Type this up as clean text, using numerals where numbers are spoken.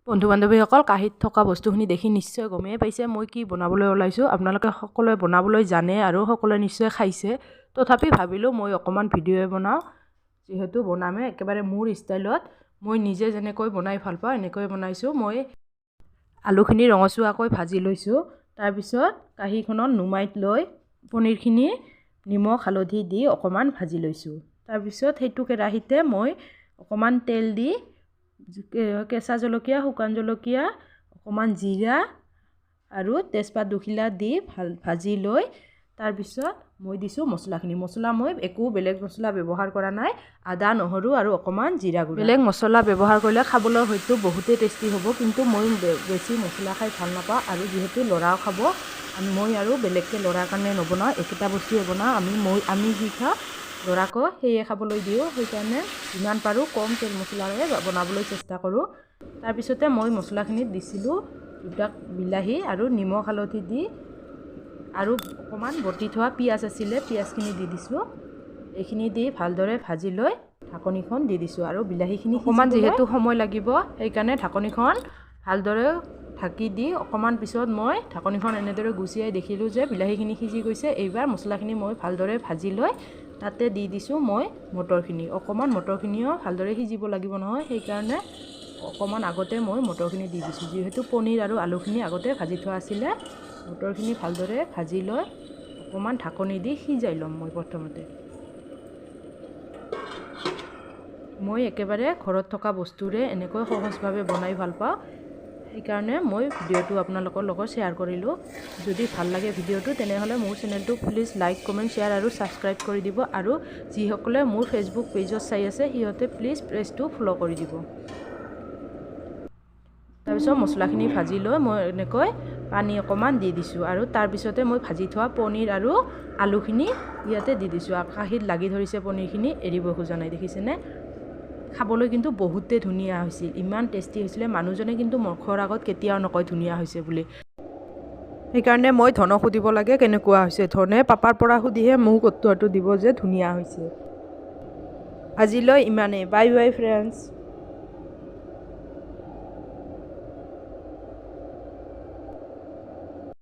বন্ধু বান্ধৱীসকল কাঁহীত থকা বস্তুখিনি দেখি নিশ্চয় গমেই পাইছে মই কি বনাবলৈ ওলাইছোঁ। আপোনালোকে সকলোৱে বনাবলৈ জানে আৰু সকলোৱে নিশ্চয় খাইছে। তথাপি ভাবিলোঁ মই অকণমান ভিডিঅ'য়ে বনাওঁ, যিহেতু বনামে একেবাৰে মোৰ ষ্টাইলত। মই নিজে যেনেকৈ বনাই ভাল পাওঁ এনেকৈ বনাইছোঁ। মই আলুখিনি ৰঙচুৱাকৈ ভাজি লৈছোঁ। তাৰপিছত কাঁহীখনত নুমাই লৈ পনীৰখিনি নিমখ হালধি দি অকণমান ভাজি লৈছোঁ। তাৰপিছত সেইটো কেৰাহীতে মই অকণমান তেল দি কেঁচা জলকীয়া, শুকান জলকীয়া, অকণমান জিৰা আৰু তেজপাত দুখিলা দি ভাজি লৈ তাৰপিছত মই দিছোঁ মছলাখিনি। মছলা মই একো বেলেগ মছলা ব্যৱহাৰ কৰা নাই, আদা নহৰু আৰু অকণমান জিৰা গুড়া। বেলেগ মছলা ব্যৱহাৰ কৰিলে খাবলৈ হয়তো বহুতেই টেষ্টি হ'ব, কিন্তু মই বেছি মছলা খাই ভাল নাপাওঁ আৰু যিহেতু ল'ৰাও খাব মই আৰু বেলেগকৈ ল'ৰাৰ কাৰণে নবনাওঁ, একেটা বস্তুৱে বনাওঁ। আমি যি খাওঁ ল'ৰাকো সেয়ে খাবলৈ দিওঁ, সেইকাৰণে যিমান পাৰোঁ কম তেল মছলাৰে বনাবলৈ চেষ্টা কৰোঁ। তাৰপিছতে মই মছলাখিনিত দিছিলোঁ দুটা বিলাহী আৰু নিমখ হালধি দি আৰু অকণমান বটি থোৱা পিঁয়াজ আছিলে, পিঁয়াজখিনি দি দিছোঁ। এইখিনি দি ভালদৰে ভাজি লৈ ঢাকনিখন দি দিছোঁ আৰু বিলাহীখিনি অকণমান যিহেতু সময় লাগিব সেইকাৰণে ঢাকনিখন ভালদৰে ঢাকি দি অকণমান পিছত মই ঢাকনিখন এনেদৰে গুচিয়াই দেখিলোঁ যে বিলাহীখিনি সিজি গৈছে। এইবাৰ মছলাখিনি মই ভালদৰে ভাজি লৈ তাতে দি দিছোঁ মই মটৰখিনি। অকণমান মটৰখিনিও ভালদৰে সিজিব লাগিব নহয়, সেইকাৰণে অকণমান আগতে মই মটৰখিনি দি দিছোঁ। যিহেতু পনীৰ আৰু আলুখিনি আগতে ভাজি থোৱা আছিলে, মটৰখিনি ভালদৰে ভাজি লৈ অকণমান ঢাকনি দি সিজাই ল'ম মই প্ৰথমতে। মই একেবাৰে ঘৰত থকা বস্তুৰে এনেকৈ সহজভাৱে বনাই ভাল পাওঁ, সেইকাৰণে মই ভিডিঅ'টো আপোনালোকৰ লগত শ্বেয়াৰ কৰিলোঁ। যদি ভাল লাগে ভিডিঅ'টো তেনেহ'লে মোৰ চেনেলটো প্লিজ লাইক, কমেণ্ট, শ্বেয়াৰ আৰু ছাবস্ক্ৰাইব কৰি দিব। আৰু যিসকলে মোৰ ফেচবুক পেজত চাই আছে সিহঁতে প্লিজ পেজটো ফ'ল' কৰি দিব। তাৰপিছত মছলাখিনি ভাজি লৈ মই এনেকৈ পানী অকণমান দি দিছোঁ আৰু তাৰপিছতে মই ভাজি থোৱা পনীৰ আৰু আলুখিনি ইয়াতে দি দিছোঁ। কাঁহীত লাগি ধৰিছে পনীৰখিনি, এৰিব খোজা নাই, দেখিছেনে? খাবলৈ কিন্তু বহুতেই ধুনীয়া হৈছিল, ইমান টেষ্টি হৈছিলে। মানুহজনে কিন্তু মুখৰ আগত কেতিয়াও নকয় ধুনীয়া হৈছে বুলি। সেইকাৰণে মই ধনক সুধিব লাগে কেনেকুৱা হৈছে, ধনে পাপাৰ পৰা সুধিহে মোক উত্তৰটো দিব যে ধুনীয়া হৈছে। আজিলৈ ইমানেই। Bye bye friends.